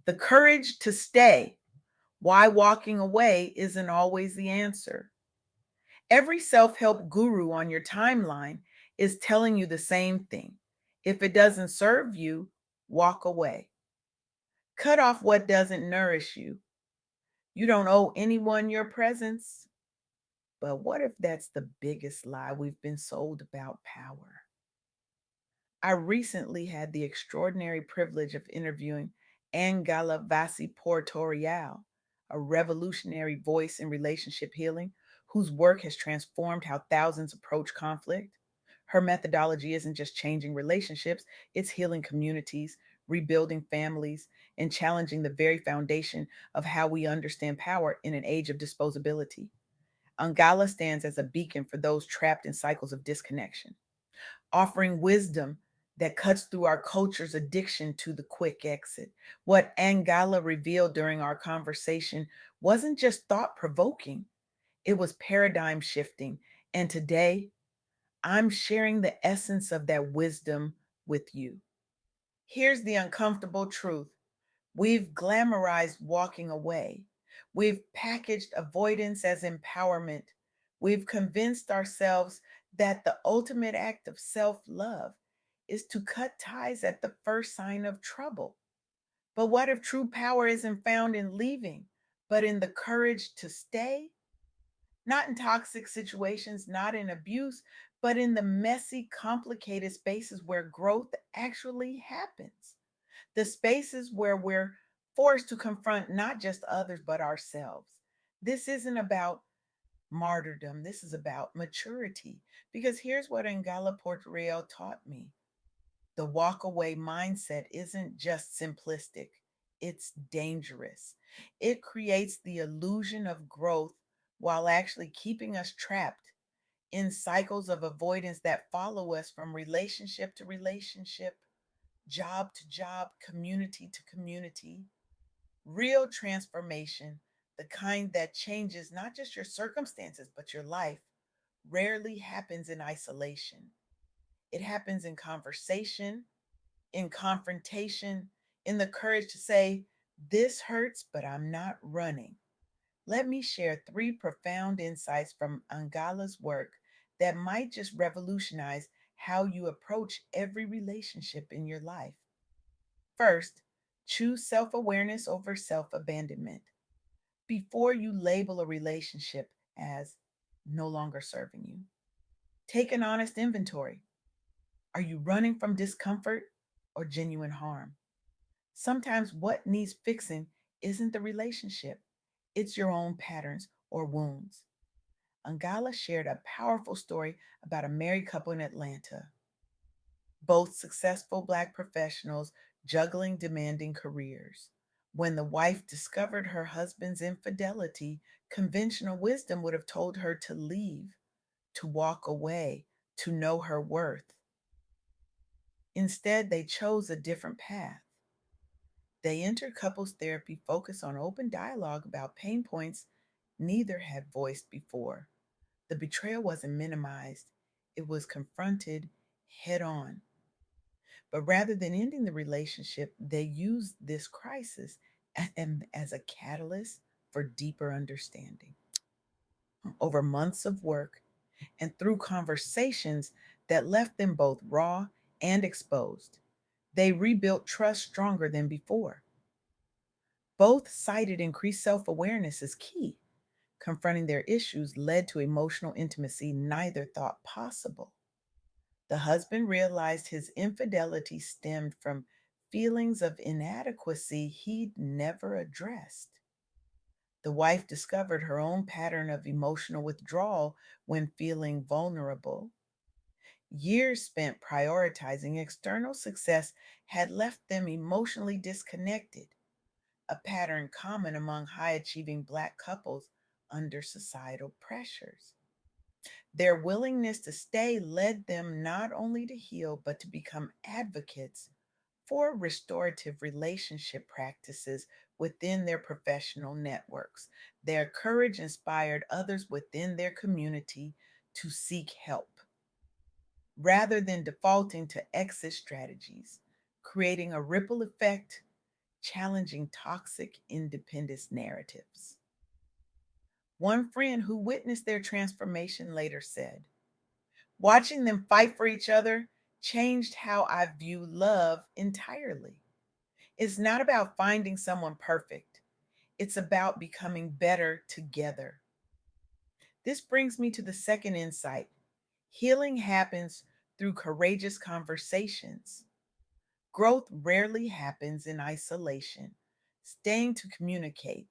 The courage to stay. Why walking away isn't always the answer. Every self help guru on your timeline is telling you the same thing. If it doesn't serve you, walk away. Cut off what doesn't nourish you. You don't owe anyone your presence. But what if that's the biggest lie we've been sold about power? I recently had the extraordinary privilege of interviewing AnGala Vasi, a revolutionary voice in relationship healing whose work has transformed how thousands approach conflict. Her methodology isn't just changing relationships, it's healing communities, rebuilding families, and challenging the very foundation of how we understand power in an age of disposability. AnGala stands as a beacon for those trapped in cycles of disconnection, offering wisdom that cuts through our culture's addiction to the quick exit. What AnGala revealed during our conversation wasn't just thought provoking, it was paradigm shifting. And today, I'm sharing the essence of that wisdom with you. Here's the uncomfortable truth: we've glamorized walking away. We've packaged avoidance as empowerment. We've convinced ourselves that the ultimate act of self love is to cut ties at the first sign of trouble. But what if true power isn't found in leaving, but in the courage to stay? Not in toxic situations, not in abuse, but in the messy, complicated spaces where growth actually happens, the spaces where we're forced to confront not just others, but ourselves. This isn't about martyrdom, this is about maturity. Because here's what Ngala Portoriel taught me: the walk away mindset isn't just simplistic, it's dangerous. It creates the illusion of growth while actually keeping us trapped in cycles of avoidance that follow us from relationship to relationship, job to job, community to community. Real transformation, the kind that changes not just your circumstances, but your life, rarely happens in isolation. It happens in conversation, in confrontation, in the courage to say, "This hurts, but I'm not running." Let me share three profound insights from Angala's work that might just revolutionize how you approach every relationship in your life. First, choose self awareness over self abandonment. Before you label a relationship as no longer serving you, take an honest inventory. Are you running from discomfort or genuine harm? Sometimes what needs fixing isn't the relationship, it's your own patterns or wounds. Angala shared a powerful story about a married couple in Atlanta, both successful Black professionals juggling demanding careers. When the wife discovered her husband's infidelity, conventional wisdom would have told her to leave, to walk away, to know her worth. Instead, they chose a different path. They entered couples therapy focused on open dialogue about pain points neither had voiced before. The betrayal wasn't minimized, it was confronted head on. But rather than ending the relationship, they used this crisis as a catalyst for deeper understanding. Over months of work and through conversations that left them both raw and exposed, they rebuilt trust stronger than before. Both cited increased self awareness as key. Confronting their issues led to emotional intimacy neither thought possible. The husband realized his infidelity stemmed from feelings of inadequacy he'd never addressed. The wife discovered her own pattern of emotional withdrawal when feeling vulnerable. Years spent prioritizing external success had left them emotionally disconnected, a pattern common among high achieving Black couples under societal pressures. Their willingness to stay led them not only to heal, but to become advocates for restorative relationship practices within their professional networks. Their courage inspired others within their community to seek help rather than defaulting to exit strategies, creating a ripple effect challenging toxic independence narratives. One friend who witnessed their transformation later said, "Watching them fight for each other changed how I view love entirely. It's not about finding someone perfect, it's about becoming better together." This brings me to the second insight. Healing happens through courageous conversations. Growth rarely happens in isolation. Staying to communicate,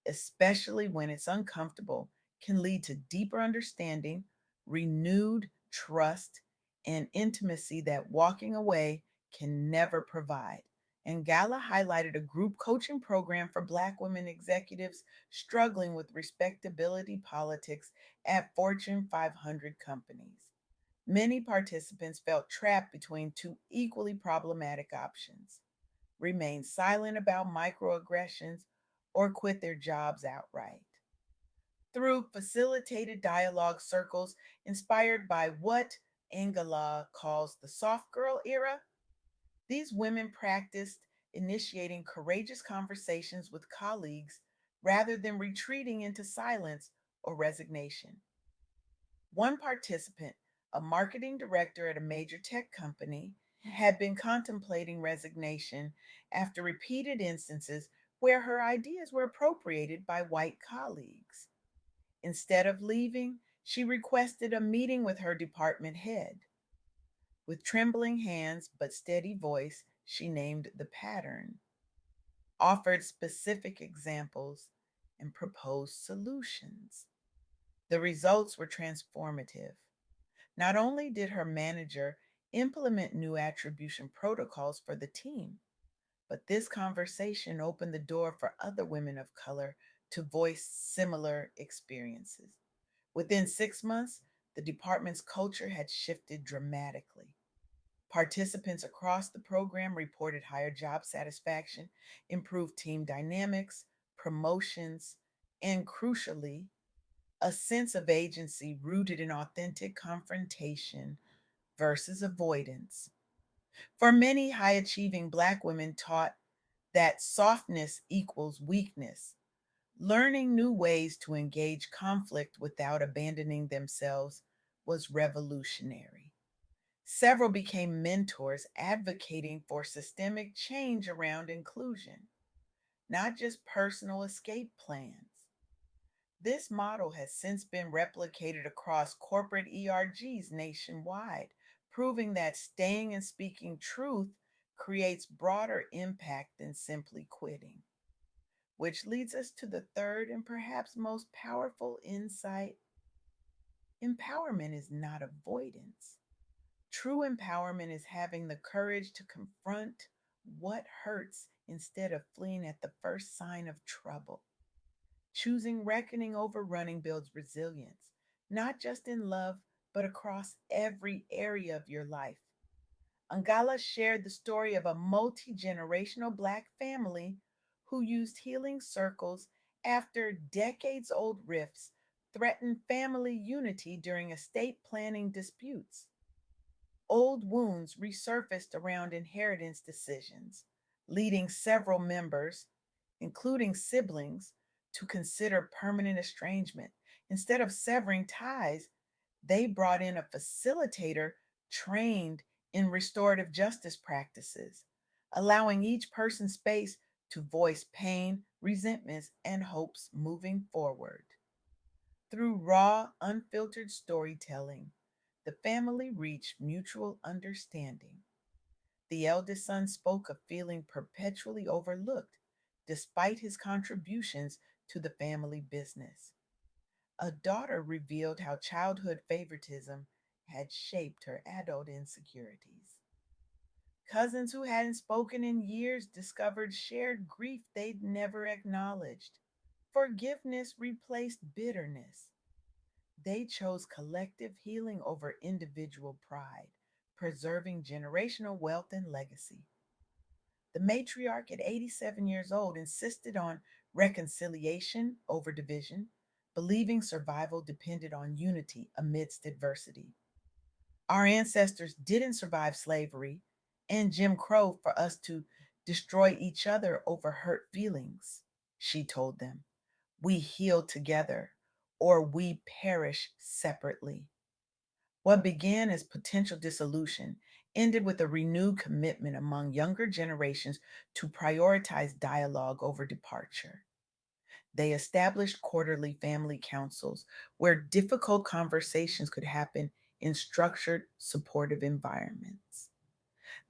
especially when it's uncomfortable, can lead to deeper understanding, renewed trust, and intimacy that walking away can never provide. And Gala highlighted a group coaching program for Black women executives struggling with respectability politics at Fortune 500 companies. Many participants felt trapped between two equally problematic options: remain silent about microaggressions or quit their jobs outright. Through facilitated dialogue circles inspired by what AnGala calls the soft girl era, these women practiced initiating courageous conversations with colleagues rather than retreating into silence or resignation. One participant, a marketing director at a major tech company, had been contemplating resignation after repeated instances where her ideas were appropriated by white colleagues. Instead of leaving, she requested a meeting with her department head. With trembling hands but steady voice, she named the pattern, offered specific examples, and proposed solutions. The results were transformative. Not only did her manager implement new attribution protocols for the team, but this conversation opened the door for other women of color to voice similar experiences. Within 6 months, the department's culture had shifted dramatically. Participants across the program reported higher job satisfaction, improved team dynamics, promotions, and crucially, a sense of agency rooted in authentic confrontation versus avoidance. For many high achieving Black women taught that softness equals weakness. Learning new ways to engage conflict without abandoning themselves was revolutionary. Several became mentors advocating for systemic change around inclusion, not just personal escape plans. This model has since been replicated across corporate ERGs nationwide, proving that staying and speaking truth creates broader impact than simply quitting. Which leads us to the third and perhaps most powerful insight: empowerment is not avoidance. True empowerment is having the courage to confront what hurts instead of fleeing at the first sign of trouble. Choosing reckoning over running builds resilience, not just in love, but across every area of your life. Angala shared the story of a multi generational Black family who used healing circles after decades old rifts threatened family unity during estate planning disputes. Old wounds resurfaced around inheritance decisions, leading several members, including siblings, to consider permanent estrangement. Instead of severing ties, they brought in a facilitator trained in restorative justice practices, allowing each person space to voice pain, resentments, and hopes moving forward. Through raw, unfiltered storytelling, the family reached mutual understanding. The eldest son spoke of feeling perpetually overlooked despite his contributions to the family business. A daughter revealed how childhood favoritism had shaped her adult insecurities. Cousins who hadn't spoken in years discovered shared grief they'd never acknowledged. Forgiveness replaced bitterness. They chose collective healing over individual pride, preserving generational wealth and legacy. The matriarch, at 87 years old, insisted on reconciliation over division, believing survival depended on unity amidst adversity. Our ancestors didn't survive slavery and Jim Crow for us to destroy each other over hurt feelings, she told them. We heal together or we perish separately. What began as potential dissolution ended with a renewed commitment among younger generations to prioritize dialogue over departure. They established quarterly family councils where difficult conversations could happen in structured, supportive environments.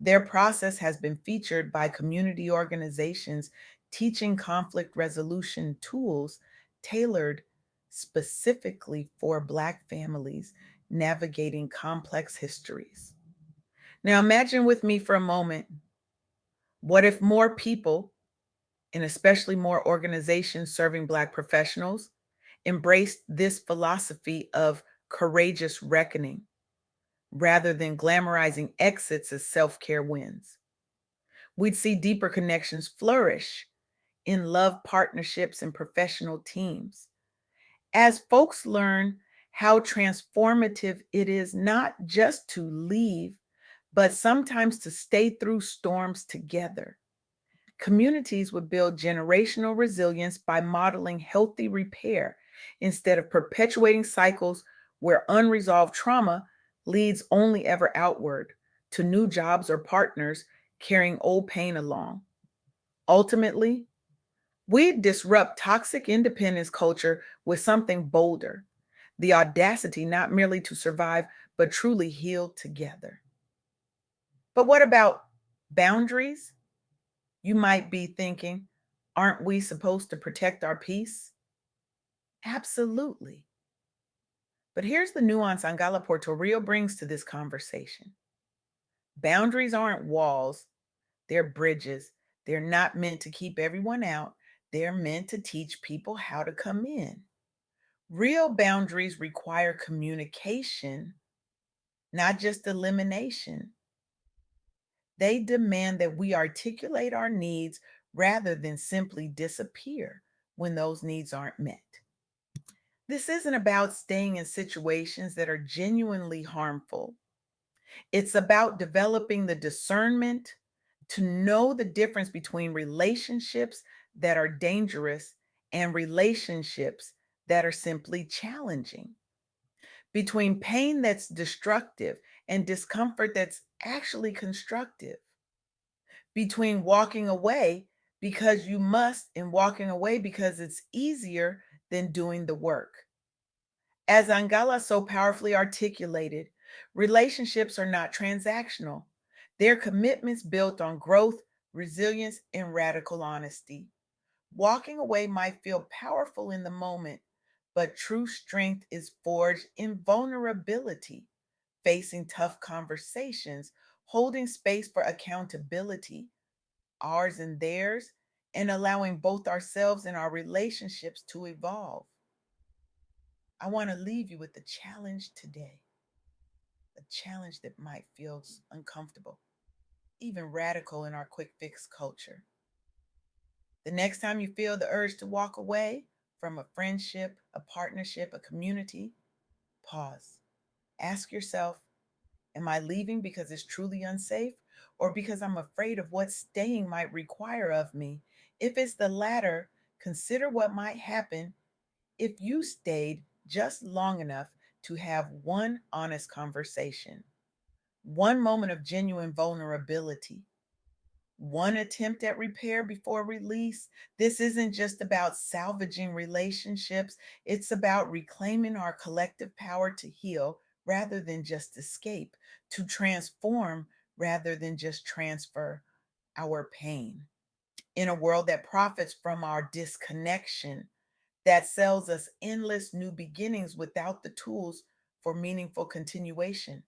Their process has been featured by community organizations teaching conflict resolution tools tailored specifically for Black families navigating complex histories. Now, imagine with me for a moment, what if more people, and especially more organizations serving Black professionals, embraced this philosophy of courageous reckoning rather than glamorizing exits as self care wins? We'd see deeper connections flourish in love partnerships and professional teams. As folks learn how transformative it is not just to leave, but sometimes to stay through storms together. Communities would build generational resilience by modeling healthy repair instead of perpetuating cycles where unresolved trauma leads only ever outward to new jobs or partners carrying old pain along. Ultimately, we disrupt toxic independence culture with something bolder, the audacity not merely to survive, but truly heal together. But what about boundaries? You might be thinking, aren't we supposed to protect our peace? Absolutely. But here's the nuance AnGala Puerto Rio brings to this conversation. Boundaries aren't walls, they're bridges. They're not meant to keep everyone out, they're meant to teach people how to come in. Real boundaries require communication, not just elimination. They demand that we articulate our needs rather than simply disappear when those needs aren't met. This isn't about staying in situations that are genuinely harmful. It's about developing the discernment to know the difference between relationships that are dangerous and relationships that are simply challenging, between pain that's destructive and discomfort that's actually constructive, between walking away because you must and walking away because it's easier than doing the work. As Angala so powerfully articulated, relationships are not transactional. They're commitments built on growth, resilience, and radical honesty. Walking away might feel powerful in the moment, but true strength is forged in vulnerability, facing tough conversations, holding space for accountability, ours and theirs, and allowing both ourselves and our relationships to evolve. I want to leave you with a challenge today, a challenge that might feel uncomfortable, even radical in our quick fix culture. The next time you feel the urge to walk away from a friendship, a partnership, a community, pause. Ask yourself, am I leaving because it's truly unsafe or because I'm afraid of what staying might require of me? If it's the latter, consider what might happen if you stayed just long enough to have one honest conversation, one moment of genuine vulnerability, one attempt at repair before release. This isn't just about salvaging relationships, it's about reclaiming our collective power to heal rather than just escape, to transform rather than just transfer our pain. In a world that profits from our disconnection, that sells us endless new beginnings without the tools for meaningful continuation.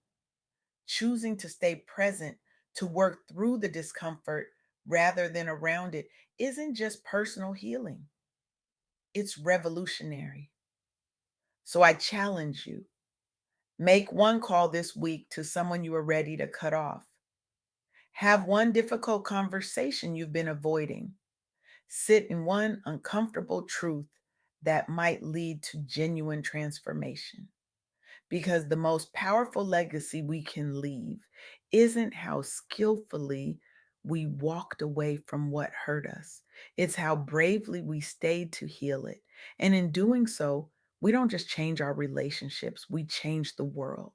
Choosing to stay present, to work through the discomfort rather than around it, isn't just personal healing, it's revolutionary. So I challenge you, make one call this week to someone you are ready to cut off. Have one difficult conversation you've been avoiding. Sit in one uncomfortable truth that might lead to genuine transformation. Because the most powerful legacy we can leave isn't how skillfully We walked away from what hurt us. It's how bravely we stayed to heal it. And in doing so, we don't just change our relationships, we change the world.